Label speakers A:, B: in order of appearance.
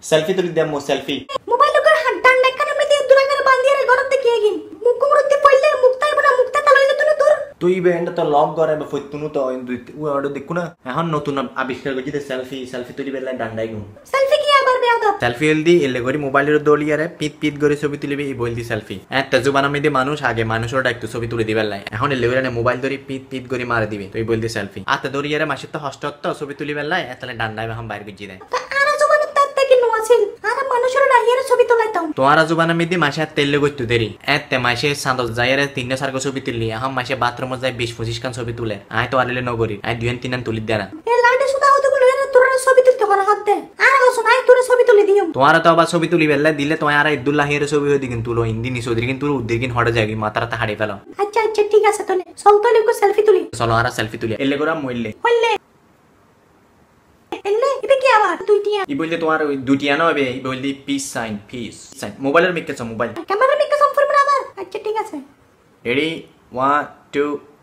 A: selfie তুলি দেমো selfie
B: mobile করে হাত ডান ডান আমি দিয়ে দুরাঙ্গার বান্দিয়ে রে গরতে কি গিন মুখ মুরতে পড়লে মুক্তাই বনা মুক্তা তালইলে তুই তোর
A: তুই বেন্ড তো লগ করে বা ফতুনু তো ও অর্ডার দেখু না এখন নতুন আবিষ্কার করছি সেলফি সেলফি তুলি বেলা ডান্ডাই গুম
B: সেলফি কি আবার বেয়াদব
A: সেলফি হলদি এলে করে মোবাইলের দলিয়ারে পিট পিট করে ছবি তুলিবি এই বলদি সেলফি একটা জুবানা মেদি মানুষ আগে মানুষের ডাকতো ছবি তুলে দিবার লাই এখন এলে করে মোবাইল ধরে পিট পিট করে মারে দিবে তুই বলদি সেলফি আতে দলিয়ারে মাসে তো হস্ত তো ছবি তুলিবার লাই এতলে ডান্ডাই এখন বাইরে গজি দেয়
B: আর জুবানা তাতে কি নো আছিল আর মানুষের ডাইয়ারে ছবি তোলাইতাম
A: তোমার জুবানা মেদি মাসে তেলে গইতো দেরি এতে মাসে সান্দস যাইরে তিনটা সারগো ছবি তুললি এখন মাসে বাথরুমে যাই 20-25 খান ছবি তুলে আয় তো আরলে নগরী আয় 2-3 তুলি দেনা
B: এ লাডে সুদা হতগুলো এর তোর ছবি তুলতে করা হাত দে আর শোনাই তোর ছবি তুলে দিও
A: তোমার তো আবার ছবি তুলি বেলা দিলে তোমার আর আব্দুল্লাহের ছবি হই দিকিন তুলো হিন্দি নি সৌদি কিন্তু উদ্দিকিন হড়ে যাগি মাথাটা হাড়ে ফেলো
B: আচ্ছা আচ্ছা ঠিক আছে তাহলে চল তাহলে কো সেলফি তুলি
A: চলো আর সেলফি তুলি এলে করে মইলে
B: হইলে এলে এটা কি আবার তুই টিয়া
A: ই বলতে তোমার ওই দুটি আনো হবে ই বললি পিস সাইন মোবাইলের মিক্কেছ মোবাইল
B: ক্যামেরা মিকে সম্পূর্ণ আবার আচ্ছা ঠিক আছে
A: রেডি 1 2